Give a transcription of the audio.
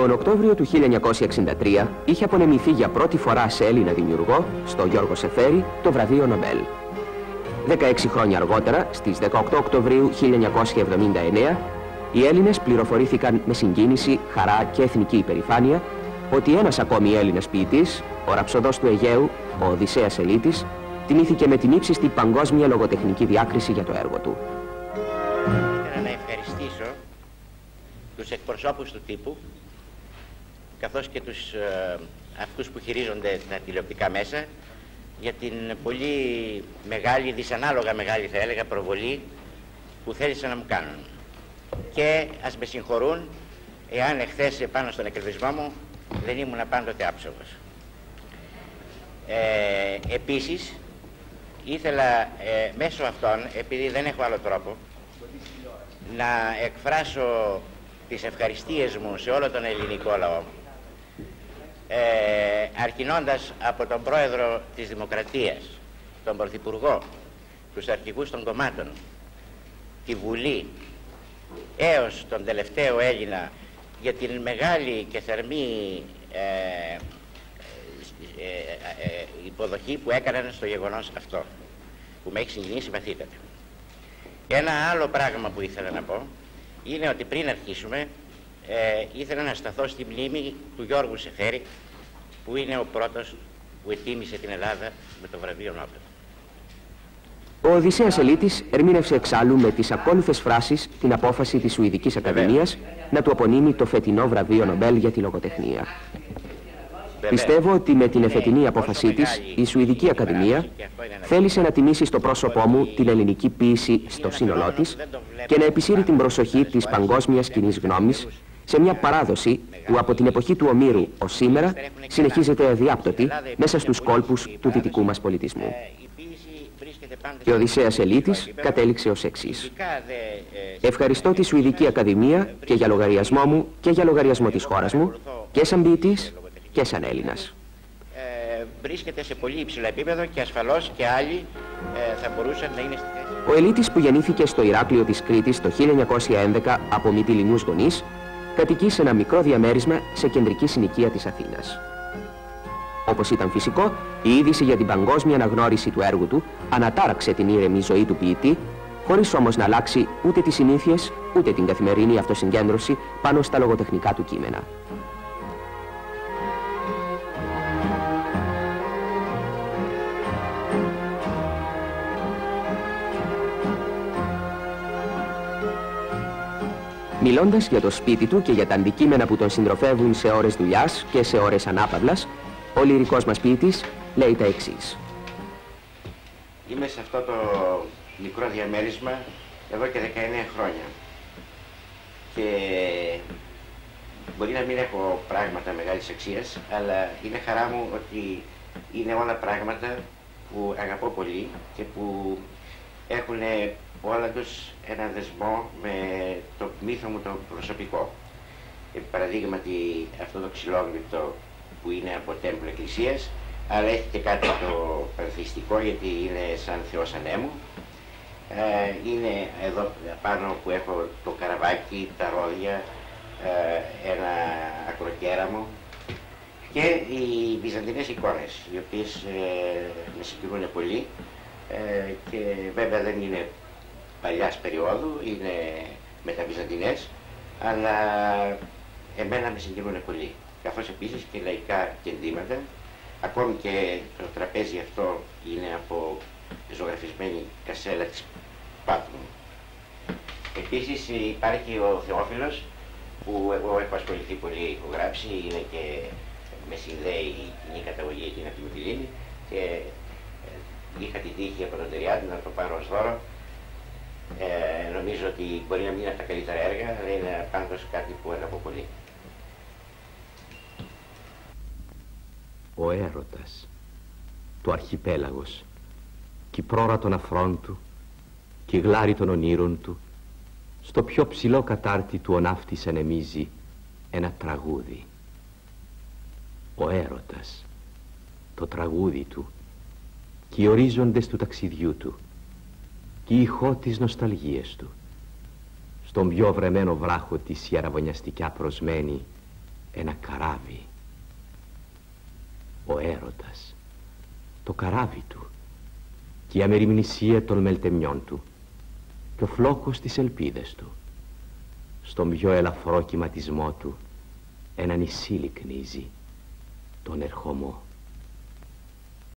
Τον Οκτώβριο του 1963 είχε απονεμηθεί για πρώτη φορά σε Έλληνα δημιουργό, στο Γιώργο Σεφέρη, το βραβείο Νομπέλ. 16 χρόνια αργότερα, στις 18 Οκτωβρίου 1979, οι Έλληνες πληροφορήθηκαν με συγκίνηση, χαρά και εθνική υπερηφάνεια ότι ένας ακόμη Έλληνας ποιητής, ο ραψοδός του Αιγαίου, ο Οδυσσέας Ελίτης, τιμήθηκε με την ύψιστη παγκόσμια λογοτεχνική διάκριση για το έργο του. Ήθελα να ευχαριστήσω τους εκπροσώπους του τύπου, καθώς και αυτούς που χειρίζονται τα τηλεοπτικά μέσα, για την πολύ μεγάλη, δυσανάλογα μεγάλη θα έλεγα, προβολή που θέλησαν να μου κάνουν. Και ας με συγχωρούν εάν εχθές πάνω στον εκκρεβισμό μου δεν ήμουν πάντοτε άψογος. Επίσης, ήθελα μέσω αυτών, επειδή δεν έχω άλλο τρόπο, να εκφράσω τις ευχαριστίες μου σε όλο τον ελληνικό λαό, αρκινώντας από τον πρόεδρο της Δημοκρατίας, τον Πρωθυπουργό, τους αρχηγούς των κομμάτων, τη Βουλή, έως τον τελευταίο Έλληνα, για την μεγάλη και θερμή υποδοχή που έκαναν στο γεγονός αυτό, που με έχει συγκινήσει βαθύτατα. Ένα άλλο πράγμα που ήθελα να πω είναι ότι πριν αρχίσουμε ήθελα να σταθώ στη μνήμη του Γιώργου Σεφέρη, που είναι ο πρώτος που ετοίμησε την Ελλάδα με το βραβείο Νόμπελ. Ο Οδυσσέας Ελίτης ερμήνευσε εξάλλου με τις ακόλουθες φράσεις την απόφαση της Σουηδικής Ακαδημίας να του απονείμει το φετινό βραβείο Νομπέλ για τη λογοτεχνία. Πιστεύω ότι με την εφετινή απόφασή της, η Σουηδική Ακαδημία θέλησε να τιμήσει στο πρόσωπό μου την ελληνική ποίηση στο σύνολό της και να επισύρει την προσοχή της παγκόσμιας κοινής γνώμης σε μια παράδοση που από την εποχή του Ομήρου ως σήμερα συνεχίζεται αδιάπτωτη μέσα στους κόλπους του δυτικού μας πολιτισμού. Και ο Οδυσσέας Ελίτης κατέληξε ως εξής. Ευχαριστώ τη Σουηδική Ακαδημία και για λογαριασμό μου και για λογαριασμό της χώρας μου και σαν ποιητής και σαν Έλληνας. Βρίσκεται σε πολύ υψηλό επίπεδο και ασφαλώς και άλλοι θα μπορούσαν να είναι στη θέση. Ο Ελίτης, που γεννήθηκε στο Ηράκλειο της Κρήτης το 1911 από μυτιληνούς γονείς, κατοικεί σε ένα μικρό διαμέρισμα σε κεντρική συνοικία της Αθήνας. Όπως ήταν φυσικό, η είδηση για την παγκόσμια αναγνώριση του έργου του ανατάραξε την ήρεμη ζωή του ποιητή, χωρίς όμως να αλλάξει ούτε τις συνήθειες, ούτε την καθημερινή αυτοσυγκέντρωση πάνω στα λογοτεχνικά του κείμενα. Μιλώντας για το σπίτι του και για τα αντικείμενα που τον συντροφεύουν σε ώρες δουλειάς και σε ώρες ανάπαυλας, ο λυρικός μας ποιητής λέει τα εξής. Είμαι σε αυτό το μικρό διαμέρισμα εδώ και 19 χρόνια και μπορεί να μην έχω πράγματα μεγάλης αξίας, αλλά είναι χαρά μου ότι είναι όλα πράγματα που αγαπώ πολύ και που έχουν όλα τους έναν δεσμό με το μύθο μου το προσωπικό. Παραδείγματι αυτό το ξυλόγλυπτο που είναι από τέμπλο εκκλησίας, αλλά έχει και κάτι το πανθεϊστικό γιατί είναι σαν Θεός ανέμου. Είναι εδώ πάνω που έχω το καραβάκι, τα ρόδια, ένα ακροκέραμο και οι βυζαντινές εικόνες, οι οποίες με συγκινούν πολύ και βέβαια δεν είναι παλιάς περίοδου, είναι μεταβυζαντινές, αλλά εμένα με συγκινούν πολύ. Καθώς επίσης και λαϊκά κεντήματα, ακόμη και το τραπέζι αυτό είναι από ζωγραφισμένη κασέλα της Πάτμου. Επίσης υπάρχει ο Θεόφιλος, που εγώ έχω ασχοληθεί πολύ, έχω γράψει, είναι και με συνδέει η κοινή καταγωγή εκείνη από τη Μυτιλήνη και είχα την τύχη από τον Τεριάδη να το πάρω ως δώρο. Νομίζω ότι μπορεί να μην είναι από τα καλύτερα έργα, αλλά είναι πάντως κάτι που αγαπώ πολύ. Ο έρωτας, το αρχιπέλαγος, κι η πρόρα των αφρών του, κι η γλάρη των ονείρων του, στο πιο ψηλό κατάρτι του ο ναύτης ανεμίζει ένα τραγούδι. Ο έρωτας, το τραγούδι του, κι οι ορίζοντες του ταξιδιού του, κι η ηχό της νοσταλγίας του, στον πιο βρεμένο βράχο της η αραβωνιαστικιά προσμένη, ένα καράβι. Ο έρωτας, το καράβι του και η αμεριμνησία των μελτεμιών του και ο φλόκος της ελπίδες του. Στον πιο ελαφρό κυματισμό του ένα νησί λυκνίζει, τον ερχομό.